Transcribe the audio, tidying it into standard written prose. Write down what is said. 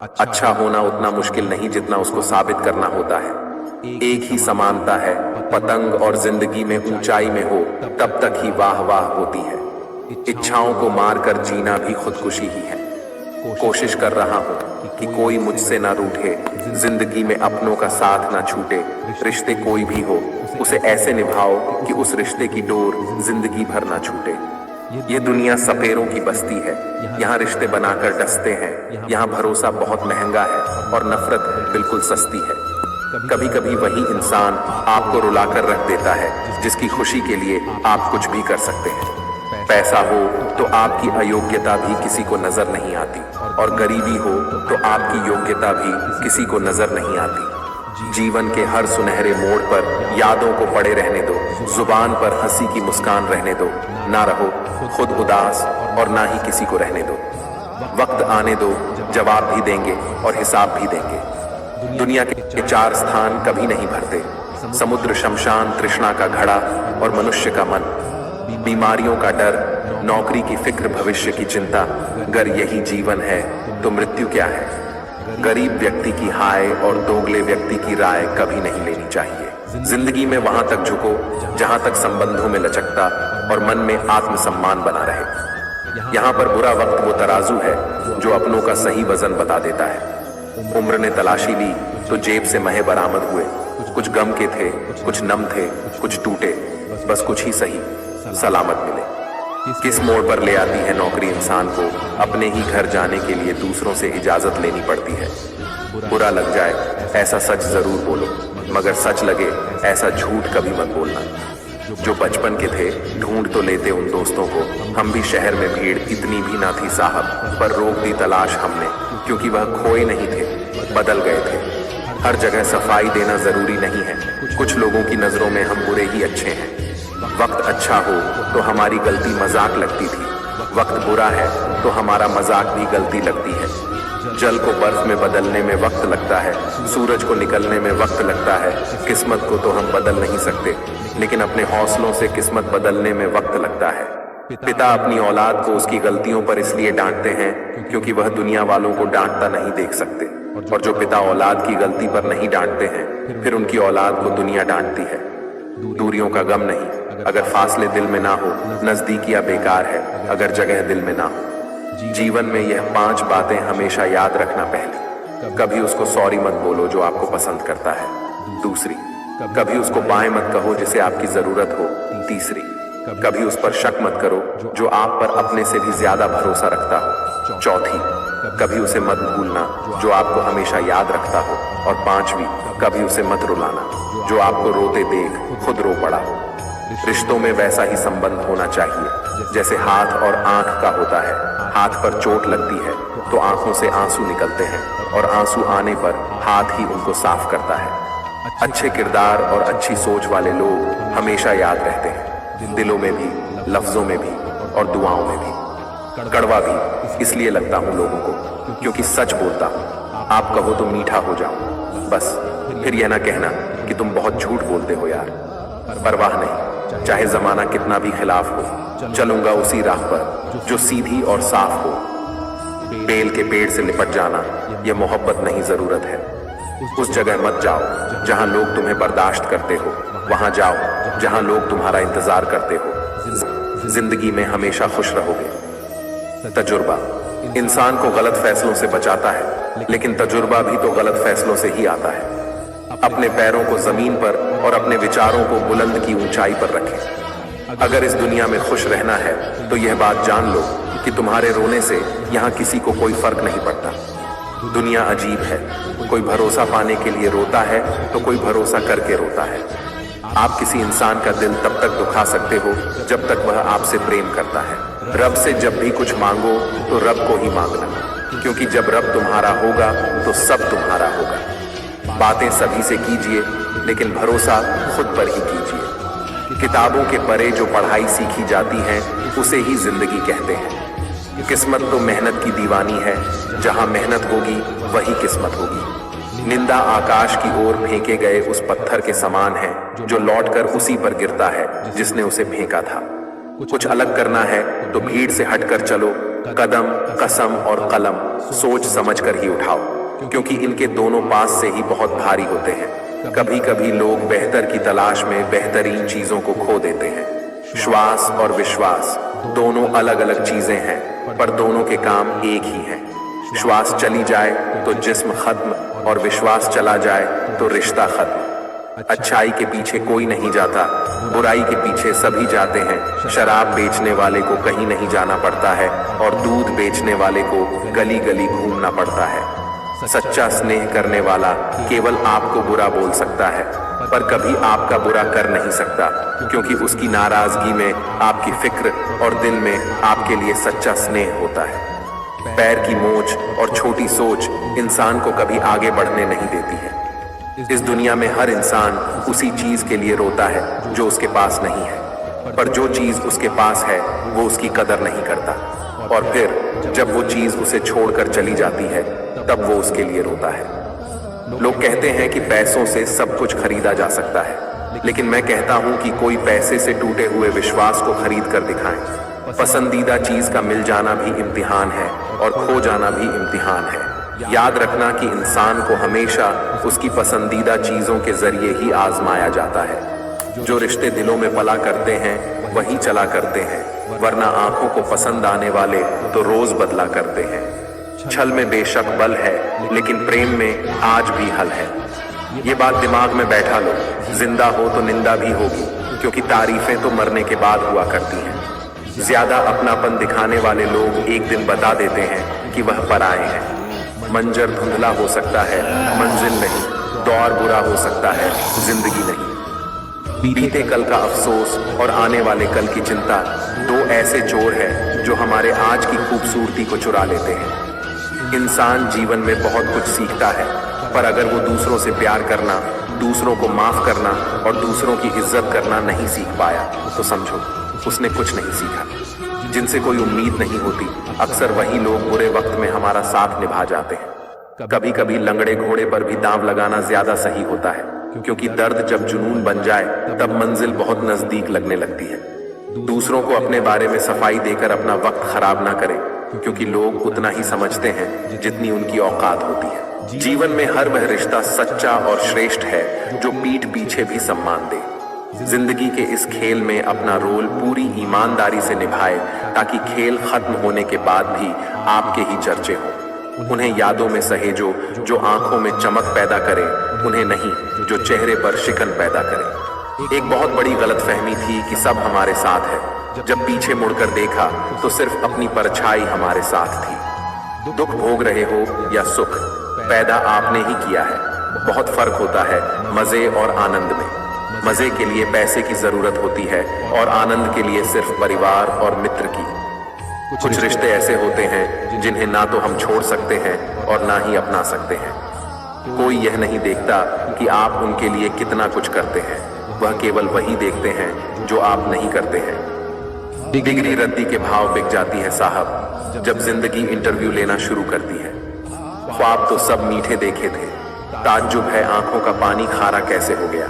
अच्छा होना उतना मुश्किल नहीं जितना उसको साबित करना होता है। एक ही समानता है, पतंग और जिंदगी में ऊंचाई में हो तब तक ही वाह वाह होती है। इच्छाओं को मारकर जीना भी खुदकुशी ही है। कोशिश कर रहा हूँ कि कोई मुझसे ना रूठे, जिंदगी में अपनों का साथ ना छूटे। रिश्ते कोई भी हो उसे ऐसे निभाओ कि उस रिश्ते की डोर जिंदगी भर ना छूटे। ये दुनिया सपेरों की बस्ती है, यहाँ रिश्ते बनाकर डसते हैं। यहाँ भरोसा बहुत महंगा है और नफरत बिल्कुल सस्ती है। कभी कभी वही इंसान आपको रुलाकर रख देता है जिसकी खुशी के लिए आप कुछ भी कर सकते हैं। पैसा हो तो आपकी अयोग्यता भी किसी को नजर नहीं आती, और गरीबी हो तो आपकी योग्यता भी किसी को नजर नहीं आती। जीवन के हर सुनहरे मोड़ पर यादों को पड़े रहने दो, जुबान पर हंसी की मुस्कान रहने दो। ना रहो खुद उदास और ना ही किसी को रहने दो। वक्त आने दो, जवाब भी देंगे और हिसाब भी देंगे। दुनिया के चार स्थान कभी नहीं भरते, समुद्र, शमशान, तृष्णा का घड़ा और मनुष्य का मन। बीमारियों का डर, नौकरी की फिक्र, भविष्य की चिंता। अगर यही जीवन है तो मृत्यु क्या है? गरीब व्यक्ति की हाय और दोगले व्यक्ति की राय कभी नहीं लेनी चाहिए। जिंदगी में वहां तक झुको जहां तक संबंधों में लचकता और मन में आत्मसम्मान बना रहे। यहाँ पर बुरा वक्त वो तराजू है जो अपनों का सही वजन बता देता है। उम्र ने तलाशी ली तो जेब से महे बरामद हुए। कुछ गम के थे, कुछ नम थे, कुछ टूटे, बस कुछ ही सही सलामत मिले। किस मोड़ पर ले आती है नौकरी इंसान को अपने ही घर जाने के लिए दूसरों से इजाजत लेनी पड़ती है। बुरा लग जाए ऐसा सच जरूर बोलो, मगर सच लगे ऐसा झूठ कभी मत बोलना। जो बचपन के थे ढूंढ तो लेते उन दोस्तों को, हम भी शहर में भीड़ इतनी भी ना थी साहब, पर रोक दी तलाश हमने, क्योंकि वह खोए नहीं थे, बदल गए थे। हर जगह सफाई देना जरूरी नहीं है, कुछ लोगों की नजरों में हम बुरे ही अच्छे हैं। वक्त अच्छा हो तो हमारी गलती मजाक लगती थी, वक्त बुरा है तो हमारा मजाक भी गलती लगती है। जल को बर्फ में बदलने में वक्त लगता है, सूरज को निकलने में वक्त लगता है। किस्मत को तो हम बदल नहीं सकते, लेकिन अपने हौसलों से किस्मत बदलने में वक्त लगता है। पिता अपनी औलाद को उसकी गलतियों पर इसलिए डांटते हैं क्योंकि वह दुनिया वालों को डांटता नहीं देख सकते, और जो पिता औलाद की गलती पर नहीं डांटते हैं फिर उनकी औलाद को दुनिया डांटती है। दूरियों का गम नहीं, अगर फासले दिल में ना हो, नजदीकियां बेकार है अगर जगह दिल में ना हो। जीवन में यह 5 बातें हमेशा याद रखना। पहली, कभी उसको सॉरी मत बोलो जो आपको पसंद करता है। दूसरी, कभी उसको बाएं मत कहो जिसे आपकी जरूरत हो। तीसरी, कभी उस पर शक मत करो जो आप पर अपने से भी ज्यादा भरोसा रखता हो। चौथी, कभी उसे मत भूलना जो आपको हमेशा याद रखता हो। और पांचवी, कभी उसे मत रुलाना जो आपको रोते देख खुद रो पड़ा हो। रिश्तों में वैसा ही संबंध होना चाहिए जैसे हाथ और आंख का होता है। हाथ पर चोट लगती है तो आंखों से आंसू निकलते हैं, और आंसू आने पर हाथ ही उनको साफ करता है। अच्छे किरदार और अच्छी सोच वाले लोग हमेशा याद रहते हैं, दिलों में भी, लफ्जों में भी और दुआओं में भी। कड़वा भी इसलिए लगता हूँ लोगों को क्योंकि सच बोलता हूँ। आप कहो तो मीठा हो जाऊं, बस फिर यह ना कहना कि तुम बहुत झूठ बोलते हो यार। परवाह नहीं, चाहे जमाना कितना भी खिलाफ हो, चलूंगा उसी राह पर जो सीधी और साफ हो। बेल के पेड़ से लिपट जाना यह मोहब्बत नहीं, जरूरत है। उस जगह मत जाओ जहां लोग तुम्हें बर्दाश्त करते हो, वहां जाओ जहां लोग तुम्हारा इंतजार करते हो। जिंदगी में हमेशा खुश रहोगे। तजुर्बा इंसान को गलत फैसलों से बचाता है, लेकिन तजुर्बा भी तो गलत फैसलों से ही आता है। अपने पैरों को जमीन पर और अपने विचारों को बुलंद की ऊंचाई पर रखें। अगर इस दुनिया में खुश रहना है तो यह बात जान लो कि तुम्हारे रोने से यहाँ किसी को कोई फर्क नहीं पड़ता। दुनिया अजीब है, कोई भरोसा पाने के लिए रोता है तो कोई भरोसा करके रोता है। आप किसी इंसान का दिल तब तक दुखा सकते हो जब तक वह आपसे प्रेम करता है। रब से जब भी कुछ मांगो तो रब को ही मांगना, क्योंकि जब रब तुम्हारा होगा तो सब तुम्हारा होगा। बातें सभी से कीजिए लेकिन भरोसा खुद पर ही कीजिए। किताबों के परे जो पढ़ाई सीखी जाती है उसे ही जिंदगी कहते हैं। किस्मत तो मेहनत की दीवानी है, जहां मेहनत होगी वही किस्मत होगी। निंदा आकाश की ओर फेंके गए उस पत्थर के समान है जो लौटकर उसी पर गिरता है जिसने उसे फेंका था। कुछ अलग करना है तो भीड़ से हटकर चलो, कदम, कसम और कलम सोच समझ कर ही उठाओ, क्योंकि इनके दोनों पास से ही बहुत भारी होते हैं। कभी कभी लोग बेहतर की तलाश में बेहतरीन चीजों को खो देते हैं। श्वास और विश्वास दोनों अलग अलग चीजें हैं, पर दोनों के काम एक ही हैं। श्वास चली जाए तो जिस्म खत्म, और विश्वास चला जाए तो रिश्ता खत्म। अच्छाई के पीछे कोई नहीं जाता, बुराई के पीछे सभी जाते हैं। शराब बेचने वाले को कहीं नहीं जाना पड़ता है, और दूध बेचने वाले को गली गली घूमना पड़ता है। सच्चा स्नेह करने वाला केवल आपको बुरा बोल सकता है, पर कभी आपका बुरा कर नहीं सकता, क्योंकि उसकी नाराजगी में आपकी फिक्र और दिल में आपके लिए सच्चा स्नेह होता है। पैर की मोच और छोटी सोच इंसान को कभी आगे बढ़ने नहीं देती है। इस दुनिया में हर इंसान उसी चीज के लिए रोता है जो उसके पास नहीं है, पर जो चीज उसके पास है वो उसकी कदर नहीं करता, और फिर जब वो चीज उसे छोड़कर चली जाती है तब वो उसके लिए रोता है। लोग कहते हैं कि पैसों से सब कुछ खरीदा जा सकता है, लेकिन मैं कहता हूं कि कोई पैसे से टूटे हुए विश्वास को खरीद कर दिखाएं। पसंदीदा चीज का मिल जाना भी इम्तिहान है, और खो जाना भी इम्तिहान है। याद रखना कि इंसान को हमेशा उसकी पसंदीदा चीजों के जरिए ही आजमाया जाता है। जो रिश्ते दिलों में पला करते हैं वही चला करते हैं, वरना आंखों को पसंद आने वाले तो रोज बदला करते हैं। छल में बेशक बल है, लेकिन प्रेम में आज भी हल है। ये बात दिमाग में बैठा लो, जिंदा हो तो निंदा भी होगी, क्योंकि तारीफें तो मरने के बाद हुआ करती हैं। ज्यादा अपनापन दिखाने वाले लोग एक दिन बता देते हैं कि वह पराए हैं। मंजर धुंधला हो सकता है, मंजिल नहीं। दौर बुरा हो सकता है, जिंदगी नहीं। बीते कल का अफसोस और आने वाले कल की चिंता दो ऐसे चोर हैं जो हमारे आज की खूबसूरती को चुरा लेते हैं। इंसान जीवन में बहुत कुछ सीखता है, पर अगर वो दूसरों से प्यार करना, दूसरों को माफ करना और दूसरों की इज्जत करना नहीं सीख पाया, तो समझो उसने कुछ नहीं सीखा। जिनसे कोई उम्मीद नहीं होती, अक्सर वही लोग बुरे वक्त में हमारा साथ निभा जाते हैं। कभी कभी लंगड़े घोड़े पर भी दांव लगाना ज्यादा सही होता है, क्योंकि दर्द जब जुनून बन जाए तब मंजिल बहुत नजदीक लगने लगती है। दूसरों को अपने बारे में सफाई देकर अपना वक्त खराब ना करें, क्योंकि लोग उतना ही समझते हैं जितनी उनकी औकात होती है। जीवन में हर वह रिश्ता सच्चा और श्रेष्ठ है जो पीठ पीछे भी सम्मान दे। जिंदगी के इस खेल में अपना रोल पूरी ईमानदारी से निभाए, ताकि खेल खत्म होने के बाद भी आपके ही चर्चे हों। उन्हें यादों में सहेजो जो आंखों में चमक पैदा करे, उन्हें नहीं जो चेहरे पर शिकन पैदा करे। एक बहुत बड़ी गलतफहमी थी कि सब हमारे साथ है। जब पीछे मुड़कर देखा तो सिर्फ अपनी परछाई हमारे साथ थी। दुख भोग रहे हो या सुख, पैदा आपने ही किया है। बहुत फर्क होता है मजे और आनंद में। मजे के लिए पैसे की जरूरत होती है, और आनंद के लिए सिर्फ परिवार और मित्र की। कुछ रिश्ते ऐसे होते हैं जिन्हें ना तो हम छोड़ सकते हैं और ना ही अपना सकते हैं। कोई यह नहीं देखता कि आप उनके लिए कितना कुछ करते हैं, वह केवल वही देखते हैं जो आप नहीं करते हैं। डिग्री रद्दी के भाव बिक जाती है साहब, जब जिंदगी इंटरव्यू लेना शुरू करती है। ख्वाब तो सब मीठे देखे थे, ताज्जुब है आंखों का पानी खारा कैसे हो गया।